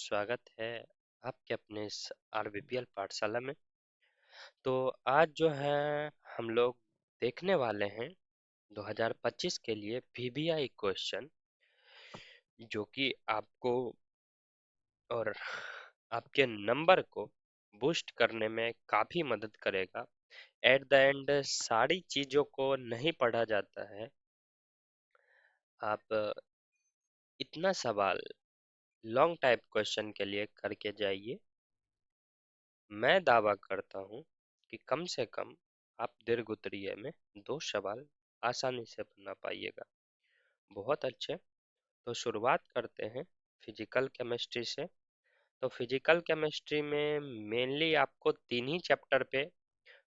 स्वागत है आपके अपने इस आरबीपीएल पाठशाला में। तो आज जो है हम लोग देखने वाले हैं 2025 के लिए वीवीआई क्वेश्चन, जो कि आपको और आपके नंबर को बूस्ट करने में काफ़ी मदद करेगा। एट द एंड सारी चीज़ों को नहीं पढ़ा जाता है। आप इतना सवाल लॉन्ग टाइप क्वेश्चन के लिए करके जाइए। मैं दावा करता हूँ कि कम से कम आप दीर्घ उत्तरीय में 2 सवाल आसानी से बना पाइएगा। बहुत अच्छे। तो शुरुआत करते हैं फिजिकल केमिस्ट्री से। तो फिजिकल केमिस्ट्री में मेनली आपको 3 ही चैप्टर पे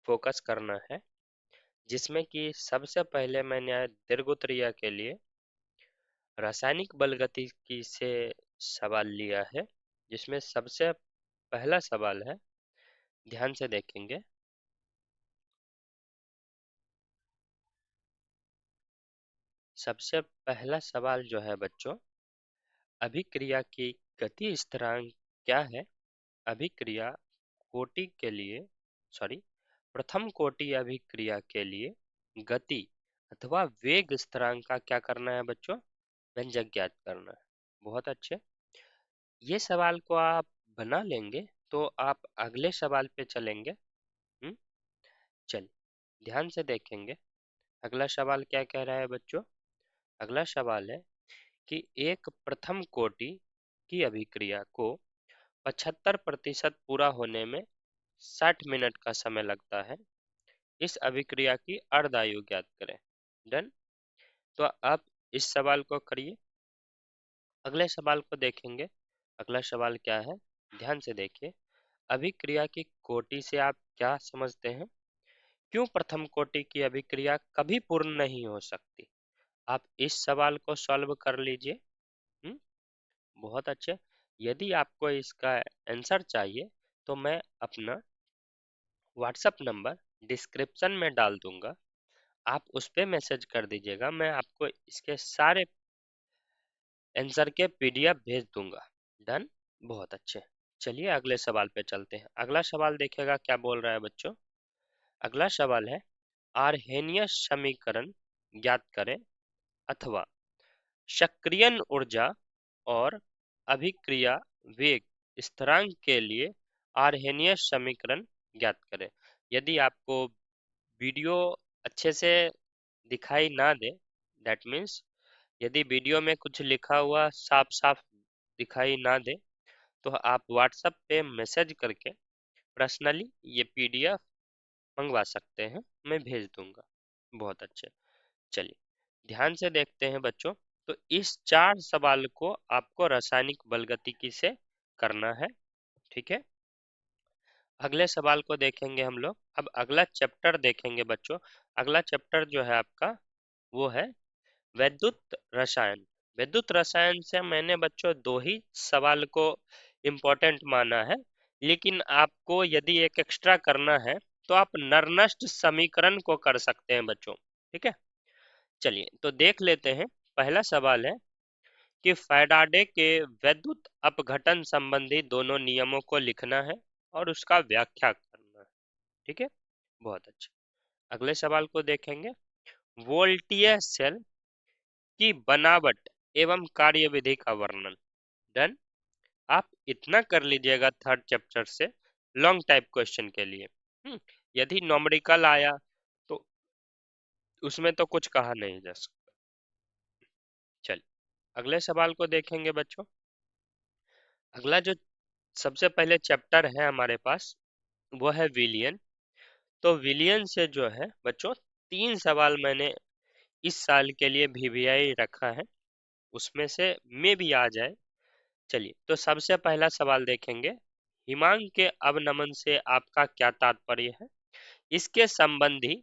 फोकस करना है, जिसमें कि सबसे पहले मैंने दीर्घ उत्तरीय के लिए रासायनिक बलगतिकी से सवाल लिया है, जिसमें सबसे पहला सवाल है, ध्यान से देखेंगे। सबसे पहला सवाल जो है बच्चों, अभिक्रिया की गति स्थिरांक क्या है? अभिक्रिया कोटि के लिए प्रथम कोटि अभिक्रिया के लिए गति अथवा वेग स्थिरांक का क्या करना है बच्चों? व्यंजक ज्ञात करना है। बहुत अच्छे। ये सवाल को आप बना लेंगे तो आप अगले सवाल पे चलेंगे। चलिए ध्यान से देखेंगे। अगला सवाल क्या कह रहा है बच्चों? अगला सवाल है कि एक प्रथम कोटि की अभिक्रिया को 75% पूरा होने में 60 मिनट का समय लगता है। इस अभिक्रिया की अर्ध आयु ज्ञात करें। डन। तो आप इस सवाल को करिए। अगले सवाल को देखेंगे। अगला सवाल क्या है, ध्यान से देखिए। अभिक्रिया की कोटि से आप क्या समझते हैं? क्यों प्रथम कोटि की अभिक्रिया कभी पूर्ण नहीं हो सकती? आप इस सवाल को सॉल्व कर लीजिए। हम्म, बहुत अच्छे। यदि आपको इसका आंसर चाहिए तो मैं अपना व्हाट्सएप नंबर डिस्क्रिप्शन में डाल दूंगा, आप उस पर मैसेज कर दीजिएगा। मैं आपको इसके सारे आंसर के पीडीएफ भेज दूंगा। डन। बहुत अच्छे। चलिए अगले सवाल पे चलते हैं। अगला सवाल देखिएगा क्या बोल रहा है बच्चों। अगला सवाल है, आर्हेनियस समीकरण ज्ञात करें अथवा सक्रियन ऊर्जा और अभिक्रिया वेग स्थिरांक के लिए आर्हेनियस समीकरण ज्ञात करें। यदि आपको वीडियो अच्छे से दिखाई ना दे, दैट मीन्स यदि वीडियो में कुछ लिखा हुआ साफ साफ दिखाई ना दे, तो आप व्हाट्सएप पे मैसेज करके पर्सनली ये पीडीएफ मंगवा सकते हैं, मैं भेज दूंगा। बहुत अच्छे। चलिए ध्यान से देखते हैं बच्चों। तो इस 4 सवाल को आपको रासायनिक बलगतिकी से करना है। ठीक है। अगले सवाल को देखेंगे हम लोग। अब अगला चैप्टर देखेंगे बच्चों। अगला चैप्टर जो है आपका वो है वैद्युत रसायन। वैद्युत रसायन से मैंने बच्चों 2 ही सवाल को इम्पोर्टेंट माना है, लेकिन आपको यदि एक एक्स्ट्रा करना है तो आप नरनष्ट समीकरण को कर सकते हैं बच्चों। ठीक है। चलिए तो देख लेते हैं। पहला सवाल है कि फैराडे के वैद्युत अपघटन संबंधी दोनों नियमों को लिखना है और उसका व्याख्या करना है। ठीक है। बहुत अच्छा। अगले सवाल को देखेंगे। वोल्टीय सेल की बनावट एवं कार्यविधि का वर्णन। डन। आप इतना कर लीजिएगा थर्ड चैप्टर से लॉन्ग टाइप क्वेश्चन के लिए। यदि नॉमरिकल आया तो उसमें तो कुछ कहा नहीं जा सकता। चलिए अगले सवाल को देखेंगे बच्चों। अगला जो सबसे पहले चैप्टर है हमारे पास वो है विलियन। तो विलियन से जो है बच्चों 3 सवाल मैंने इस साल के लिए वीवीआई रखा है, उसमें से मे भी आ जाए। चलिए तो सबसे पहला सवाल देखेंगे। हिमांक के अवनमन से आपका क्या तात्पर्य है? इसके संबंधी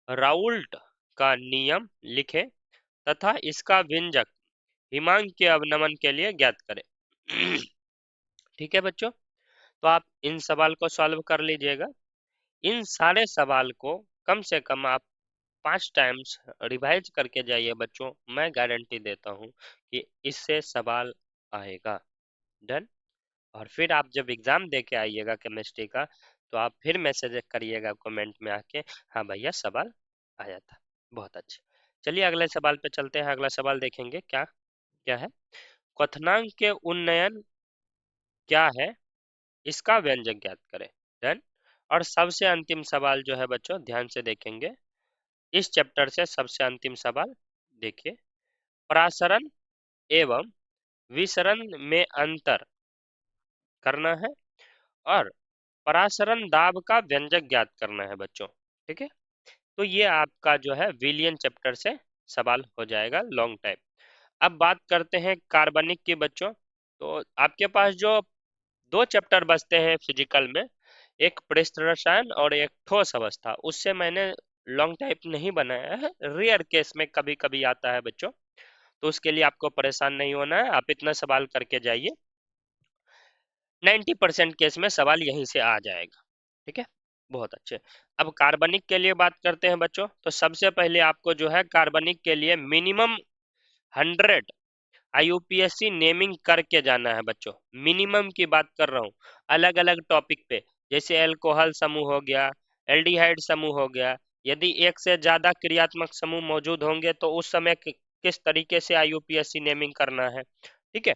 राउल्ट का नियम लिखें तथा इसका व्यंजक हिमांक के अवनमन के लिए ज्ञात करें। ठीक है बच्चों। तो आप इन सवाल को सॉल्व कर लीजिएगा। इन सारे सवाल को कम से कम आप 5 टाइम्स रिवाइज करके जाइए बच्चों। मैं गारंटी देता हूं कि इससे सवाल आएगा। डन। और फिर आप जब एग्जाम दे के आइएगा केमिस्ट्री का, तो आप फिर मैसेज करिएगा कमेंट में आके, हाँ भैया सवाल आया था। बहुत अच्छे। चलिए अगले सवाल पे चलते हैं। अगला सवाल देखेंगे क्या क्या है। क्वथनांक के उन्नयन क्या है, इसका व्यंजक ज्ञात करें। डन। और सबसे अंतिम सवाल जो है बच्चों, ध्यान से देखेंगे इस चैप्टर से, सबसे अंतिम सवाल देखिए। प्रासरण एवं विसरण में अंतर करना है और परासरण दाब का व्यंजक ज्ञात करना है बच्चों। ठीक है, तो ये आपका जो है विलियन चैप्टर से सवाल हो जाएगा लॉन्ग टाइम। अब बात करते हैं कार्बनिक की बच्चों। तो आपके पास जो दो चैप्टर बचते हैं फिजिकल में, एक पृष्ठ रसायन और एक ठोस अवस्था, उससे मैंने लॉन्ग टाइप नहीं बनाया है, रेयर केस में कभी कभी आता है बच्चों, तो उसके लिए आपको परेशान नहीं होना है, आप इतना सवाल करके जाइए, 90% केस में सवाल यहीं से आ जाएगा। ठीक है, बहुत अच्छे। अब कार्बनिक के लिए बात करते हैं बच्चों। तो सबसे पहले आपको जो है कार्बनिक के लिए मिनिमम 100 आईयूपीएससी नेमिंग करके जाना है बच्चों। मिनिमम की बात कर रहा हूँ, अलग अलग टॉपिक पे, जैसे एल्कोहल समूह हो गया, एल्डिहाइड समूह हो गया। यदि एक से ज्यादा क्रियात्मक समूह मौजूद होंगे तो उस समय किस तरीके से आईयूपीएससी नेमिंग करना है। ठीक है,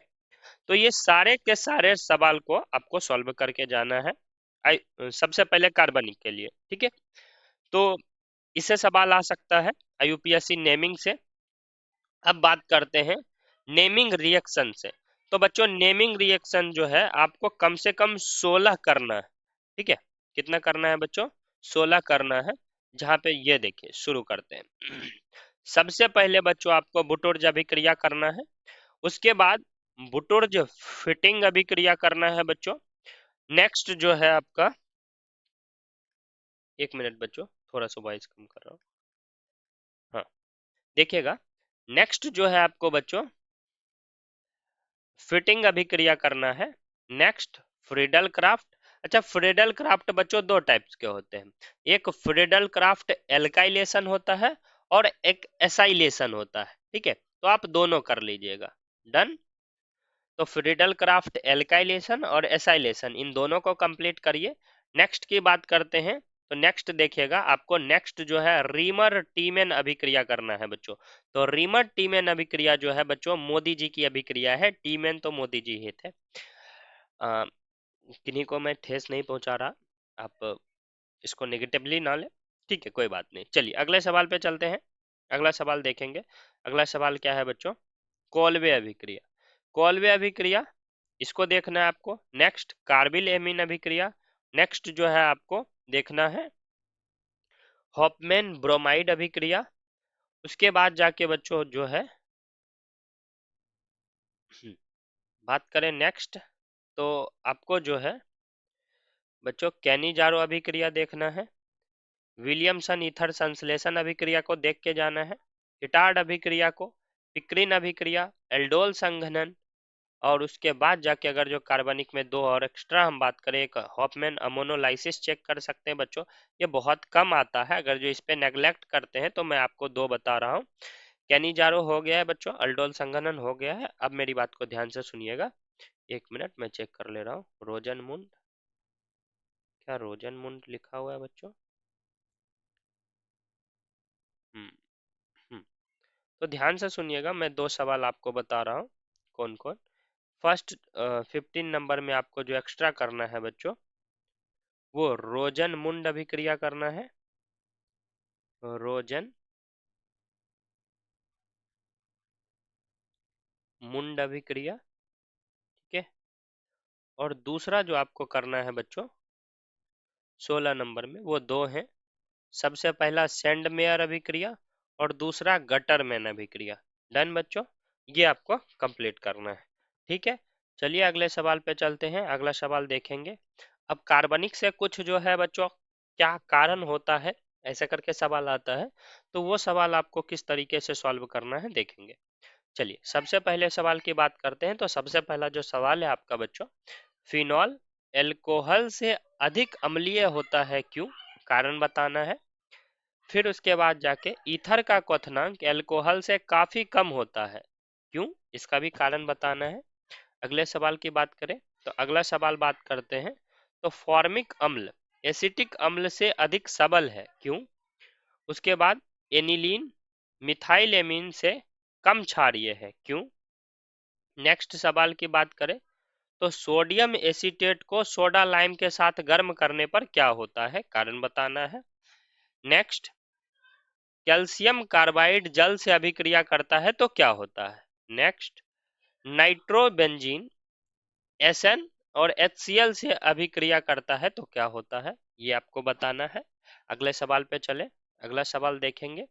तो ये सारे के सारे सवाल को आपको सॉल्व करके जाना है सबसे पहले कार्बनिक के लिए। ठीक है, तो इससे सवाल आ सकता है आईयूपीएससी नेमिंग से। अब बात करते हैं नेमिंग रिएक्शन से। तो बच्चों नेमिंग रिएक्शन जो है आपको कम से कम 16 करना है। ठीक है, कितना करना है बच्चों, 16 करना है। जहां पे ये देखिए शुरू करते हैं। सबसे पहले बच्चों आपको बुटोर्ज अभिक्रिया करना है, उसके बाद बुटोर्ज फिटिंग अभिक्रिया करना है बच्चों। नेक्स्ट जो है आपका, एक मिनट बच्चों, थोड़ा सा वॉइस कम कर रहा हूँ। हाँ, देखिएगा नेक्स्ट जो है आपको बच्चों फिटिंग अभिक्रिया करना है। Next Friedel craft. अच्छा, फ्रीडल क्राफ्ट बच्चों दो टाइप्स के होते हैं, एक फ्रीडल क्राफ्ट एल्काइलेशन होता है और एक एसाइलेशन होता है। ठीक है, तो आप दोनों कर लीजिएगा। डन। तो फ्रीडल क्राफ्ट एल्काइलेशन और एसाइलेशन, इन दोनों को कंप्लीट करिए। नेक्स्ट की बात करते हैं। तो नेक्स्ट देखिएगा आपको, नेक्स्ट जो है रीमर टीमेन अभिक्रिया करना है बच्चों। तो रीमर टीमेन अभिक्रिया जो है बच्चों मोदी जी की अभिक्रिया है, टीमेन तो मोदी जी ही थे। किन्हीं को मैं ठेस नहीं पहुंचा रहा, आप इसको नेगेटिवली ना ले। ठीक है, कोई बात नहीं। चलिए अगले सवाल पे चलते हैं, अगला सवाल देखेंगे। अगला सवाल क्या है बच्चों, कोलवे अभिक्रिया। कोलवे अभिक्रिया, इसको देखना है आपको। नेक्स्ट कार्बिल एमीन अभिक्रिया। नेक्स्ट जो है आपको देखना है हॉफमैन ब्रोमाइड अभिक्रिया। उसके बाद जाके बच्चों जो है बात करें नेक्स्ट, तो आपको जो है बच्चों कैनिजारो अभिक्रिया देखना है। विलियमसन ईथर संश्लेषण अभिक्रिया को देख के जाना है। इटार्ड अभिक्रिया को, पिक्रिन अभिक्रिया, एल्डोल संघनन, और उसके बाद जाके अगर जो कार्बनिक में दो और एक्स्ट्रा हम बात करें, एक हॉफमैन अमोनोलाइसिस चेक कर सकते हैं बच्चों। ये बहुत कम आता है, अगर जो इस पे नेग्लेक्ट करते हैं तो मैं आपको दो बता रहा हूँ। कैनिजारो हो गया है बच्चों, अल्डोल संघनन हो गया है। अब मेरी बात को ध्यान से सुनिएगा, एक मिनट मैं चेक कर ले रहा हूँ। रोजनमुंड, क्या रोजनमुंड लिखा हुआ है बच्चों? हम्म हम्म। तो ध्यान से सुनिएगा, मैं दो सवाल आपको बता रहा हूँ कौन कौन। फर्स्ट 15 नंबर में आपको जो एक्स्ट्रा करना है बच्चों, वो रोजन मुंड अभिक्रिया करना है। रोजन मुंड अभिक्रिया। ठीक है, और दूसरा जो आपको करना है बच्चों 16 नंबर में, वो दो हैं। सबसे पहला सेंडमेयर अभिक्रिया और दूसरा गटरमैन अभिक्रिया। डन बच्चों, ये आपको कंप्लीट करना है। ठीक है, चलिए अगले सवाल पे चलते हैं। अगला सवाल देखेंगे। अब कार्बनिक से कुछ जो है बच्चों क्या कारण होता है, ऐसा करके सवाल आता है, तो वो सवाल आपको किस तरीके से सॉल्व करना है देखेंगे। चलिए सबसे पहले सवाल की बात करते हैं। तो सबसे पहला जो सवाल है आपका बच्चों, फिनॉल एल्कोहल से अधिक अम्लीय होता है क्यों, कारण बताना है। फिर उसके बाद जाके ईथर का क्वथनांक एल्कोहल से काफी कम होता है क्यों, इसका भी कारण बताना है। अगले सवाल की बात करें, तो अगला सवाल बात करते हैं। तो फॉर्मिक अम्ल एसिटिक अम्ल से अधिक सबल है, क्यों? उसके बाद एनिलीन मिथाइलेमीन से कम क्षारीय है, क्यों? नेक्स्ट सवाल की बात करें तो सोडियम एसीटेट को सोडा लाइम के साथ गर्म करने पर क्या होता है, कारण बताना है। नेक्स्ट, कैल्शियम कार्बाइड जल से अभिक्रिया करता है तो क्या होता है। नेक्स्ट, नाइट्रोबेंजीन एसएन और HCl से अभिक्रिया करता है तो क्या होता है, ये आपको बताना है। अगले सवाल पे चले। अगला सवाल देखेंगे।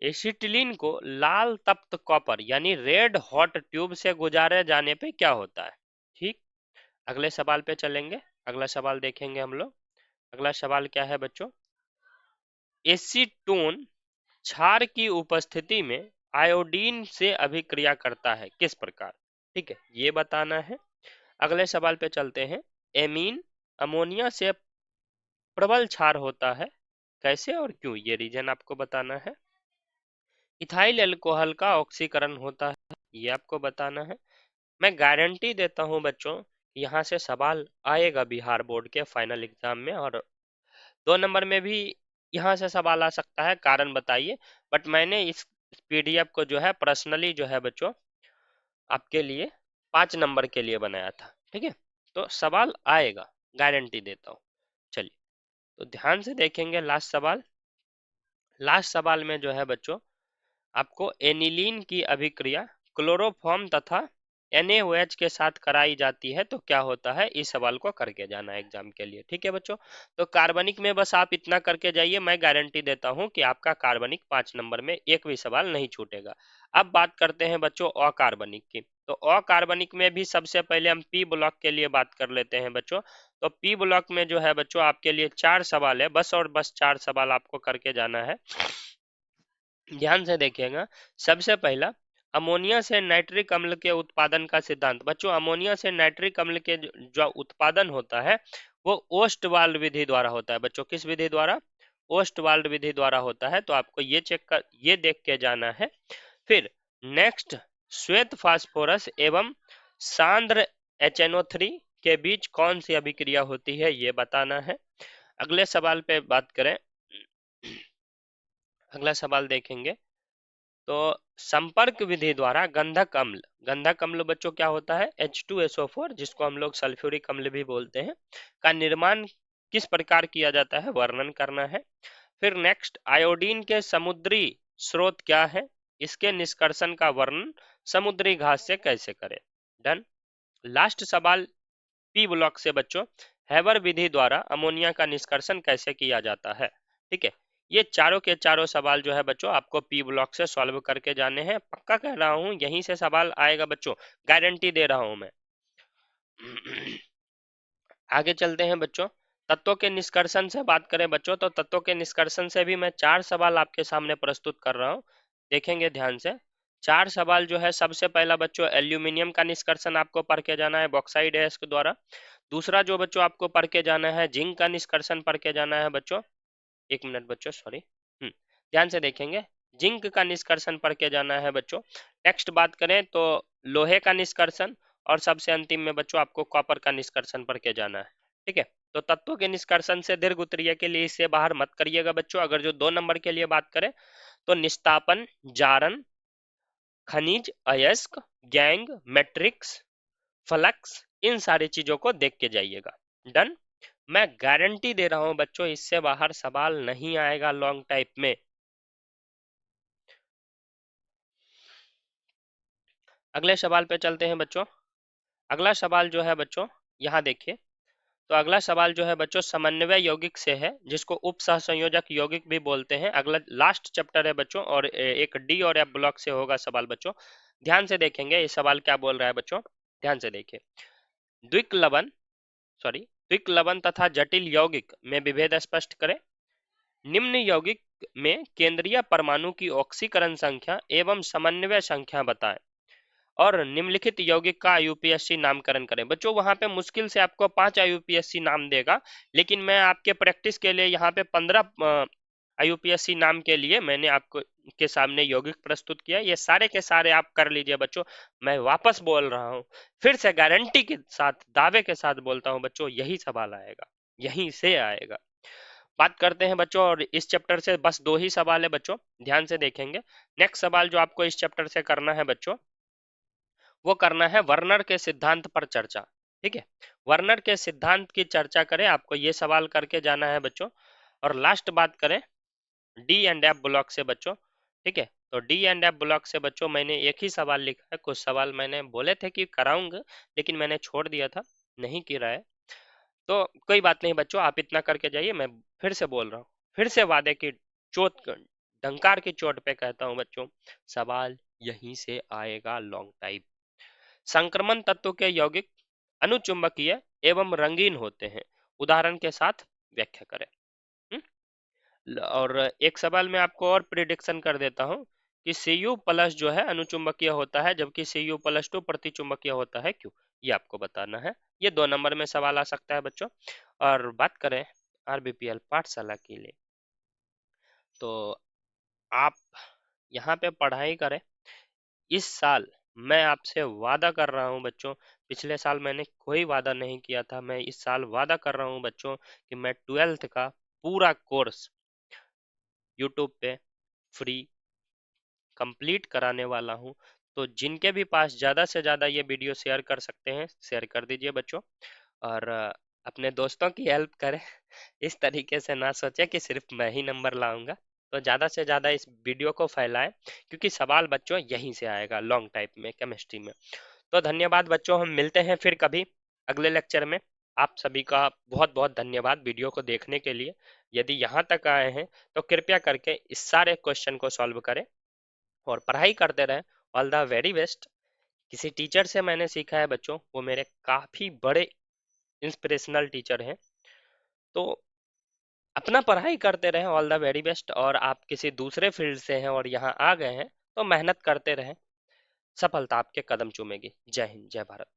एसिटिलीन को लाल तप्त कॉपर यानी रेड हॉट ट्यूब से गुजारे जाने पे क्या होता है। ठीक, अगले सवाल पे चलेंगे। अगला सवाल देखेंगे हम लोग। अगला सवाल क्या है बच्चों। एसीटोन क्षार की उपस्थिति में आयोडीन से अभिक्रिया करता है किस प्रकार, ठीक है, ये बताना है। अगले सवाल पे चलते हैं। एमीन अमोनिया से प्रबल क्षार होता है, कैसे और क्यों, ये रीजन आपको बताना है। इथाइल अल्कोहल का ऑक्सीकरण होता है, ये आपको बताना है। मैं गारंटी देता हूं बच्चों, यहाँ से सवाल आएगा बिहार बोर्ड के फाइनल एग्जाम में, और 2 नंबर में भी यहाँ से सवाल आ सकता है, कारण बताइए। बट मैंने इस PDF को जो है पर्सनली जो है बच्चों आपके लिए 5 नंबर के लिए बनाया था, ठीक है। तो सवाल आएगा, गारंटी देता हूँ। चलिए, तो ध्यान से देखेंगे लास्ट सवाल। लास्ट सवाल में जो है बच्चों आपको एनिलीन की अभिक्रिया क्लोरोफॉर्म तथा NaOH के साथ कराई जाती है तो क्या होता है, इस सवाल को करके जाना है एग्जाम के लिए, ठीक है बच्चों। तो कार्बनिक में बस आप इतना करके जाइए, मैं गारंटी देता हूं कि आपका कार्बनिक 5 नंबर में एक भी सवाल नहीं छूटेगा। अब बात करते हैं बच्चों अकार्बनिक की। तो अकार्बनिक में भी सबसे पहले हम P ब्लॉक के लिए बात कर लेते हैं बच्चों। तो P ब्लॉक में जो है बच्चों आपके लिए 4 सवाल है, बस और बस 4 सवाल आपको करके जाना है। ध्यान से देखिएगा। सबसे पहला, अमोनिया से नाइट्रिक अम्ल के उत्पादन का सिद्धांत। बच्चों, अमोनिया से नाइट्रिक अम्ल के जो उत्पादन होता है वो ओस्टवाल्ड विधि द्वारा होता है। बच्चों, किस विधि द्वारा? ओस्टवाल्ड विधि द्वारा होता है। तो आपको ये देख के जाना है। फिर नेक्स्ट, श्वेत फास्फोरस एवं सांद्र HNO3 के बीच कौन सी अभिक्रिया होती है, ये बताना है। अगले सवाल पे बात करें। अगला सवाल देखेंगे। तो संपर्क विधि द्वारा गंधक अम्ल बच्चों क्या होता है, H2SO4, जिसको हम लोग सल्फ्यूरिक अम्ल भी बोलते हैं, का निर्माण किस प्रकार किया जाता है, वर्णन करना है। फिर नेक्स्ट, आयोडीन के समुद्री स्रोत क्या है, इसके निष्कर्षण का वर्णन समुद्री घास से कैसे करें। डन। लास्ट सवाल P ब्लॉक से बच्चों, हैबर विधि द्वारा अमोनिया का निष्कर्षण कैसे किया जाता है, ठीक है। ये चारों के चारों सवाल जो है बच्चों आपको P ब्लॉक से सॉल्व करके जाने हैं, पक्का कह रहा हूं, यहीं से सवाल आएगा बच्चों, गारंटी दे रहा हूं मैं। आगे चलते हैं बच्चों। तत्वों के निष्कर्षण से बात करें बच्चों, तो तत्वों के निष्कर्षण से भी मैं 4 सवाल आपके सामने प्रस्तुत कर रहा हूं, देखेंगे ध्यान से। 4 सवाल जो है, सबसे पहला बच्चों एल्यूमिनियम का निष्कर्षण आपको पढ़ के जाना है बॉक्साइड है इसके द्वारा। दूसरा जो बच्चों आपको पढ़ के जाना है, जिंक का निष्कर्षण पढ़ के जाना है बच्चों। 1 मिनट बच्चों, सॉरी। ध्यान से देखेंगे, जिंक का निष्कर्षण पढ़ के जाना है बच्चों। नेक्स्ट बात करें तो लोहे का निष्कर्षण, और सबसे अंतिम में बच्चों आपको कॉपर का निष्कर्षण पढ़ के जाना है, ठीक है। तो तत्वों के निष्कर्षण से दीर्घ उत्तरीय के लिए इससे बाहर मत करिएगा बच्चों। अगर जो 2 नंबर के लिए बात करें तो निस्तापन, जारन, खनिज, अयस्क, गैंग, मैट्रिक्स, फ्लक्स, इन सारी चीजों को देख के जाइएगा। डन। मैं गारंटी दे रहा हूं बच्चों, इससे बाहर सवाल नहीं आएगा लॉन्ग टाइप में। अगले सवाल पे चलते हैं बच्चों। अगला सवाल जो है बच्चों, यहाँ देखिए। तो अगला सवाल जो है बच्चों समन्वय यौगिक से है, जिसको उप सहसंयोजक यौगिक भी बोलते हैं। अगला लास्ट चैप्टर है बच्चों, और एक D और F ब्लॉक से होगा सवाल बच्चों। ध्यान से देखेंगे ये सवाल क्या बोल रहा है बच्चों, ध्यान से देखिए। द्विक लवण द्विक लवण तथा जटिल यौगिक में विभेद स्पष्ट करें। निम्न यौगिक में केंद्रीय परमाणु की ऑक्सीकरण संख्या एवं समन्वय संख्या बताएं, और निम्नलिखित यौगिक का IUPAC नामकरण करें। बच्चों, वहां पे मुश्किल से आपको 5 IUPAC नाम देगा, लेकिन मैं आपके प्रैक्टिस के लिए यहाँ पे 15 IUPAC नाम के लिए मैंने आपको के सामने यौगिक प्रस्तुत किया, ये सारे के सारे आप कर लीजिए बच्चों। मैं वापस बोल रहा हूँ, फिर से गारंटी के साथ, दावे के साथ बोलता हूँ बच्चों, यही सवाल आएगा, यहीं से आएगा। बात करते हैं बच्चों, और इस चैप्टर से बस 2 ही सवाल है बच्चों, ध्यान से देखेंगे। नेक्स्ट सवाल जो आपको इस चैप्टर से करना है बच्चों, वो करना है वर्नर के सिद्धांत पर चर्चा। ठीक है, वर्नर के सिद्धांत की चर्चा करें, आपको ये सवाल करके जाना है बच्चों। और लास्ट बात करें डी एंड एफ ब्लॉक से बच्चों। ठीक है, तो डी एंड एफ ब्लॉक से बच्चों मैंने एक ही सवाल लिखा है, कुछ सवाल मैंने बोले थे कि कराऊंगा, लेकिन मैंने छोड़ दिया था, नहीं किया है। तो कोई बात नहीं बच्चों, आप इतना करके जाइए। मैं फिर से बोल रहा हूँ, फिर से वादे की चोट, डंकार की चोट पे कहता हूँ बच्चों, सवाल यहीं से आएगा लॉन्ग टाइप। संक्रमण तत्व के यौगिक अनुचुंबकीय एवं रंगीन होते हैं, उदाहरण के साथ व्याख्या करें। और एक सवाल में आपको और प्रिडिक्शन कर देता हूं कि Cu प्लस जो है अनुचुंबकीय होता है, जबकि Cu प्लस 2 प्रतिचुंबकीय होता है, क्यों, ये आपको बताना है। ये 2 नंबर में सवाल आ सकता है बच्चों। और बात करें आरबीपीएल पाठशाला के लिए, तो आप यहाँ पे पढ़ाई करें। इस साल मैं आपसे वादा कर रहा हूँ बच्चों, पिछले साल मैंने कोई वादा नहीं किया था, मैं इस साल वादा कर रहा हूँ बच्चों कि मैं 12th का पूरा कोर्स यूट्यूब पे फ्री कंप्लीट कराने वाला हूँ। तो जिनके भी पास ज़्यादा से ज़्यादा ये वीडियो शेयर कर सकते हैं, शेयर कर दीजिए बच्चों। और अपने दोस्तों की हेल्प करें। इस तरीके से ना सोचें कि सिर्फ मैं ही नंबर लाऊंगा। तो ज़्यादा से ज़्यादा इस वीडियो को फैलाएं, क्योंकि सवाल बच्चों यहीं से आएगा लॉन्ग टाइप में, केमिस्ट्री में। तो धन्यवाद बच्चों, हम मिलते हैं फिर कभी अगले लेक्चर में। आप सभी का बहुत बहुत धन्यवाद वीडियो को देखने के लिए। यदि यहाँ तक आए हैं तो कृपया करके इस सारे क्वेश्चन को सॉल्व करें और पढ़ाई करते रहें। All the very best. किसी टीचर से मैंने सीखा है बच्चों, वो मेरे काफ़ी बड़े इंस्पिरेशनल टीचर हैं। तो अपना पढ़ाई करते रहें, ऑल द वेरी बेस्ट। और आप किसी दूसरे फील्ड से हैं और यहाँ आ गए हैं, तो मेहनत करते रहें, सफलता आपके कदम चूमेगी। जय हिंद, जय भारत।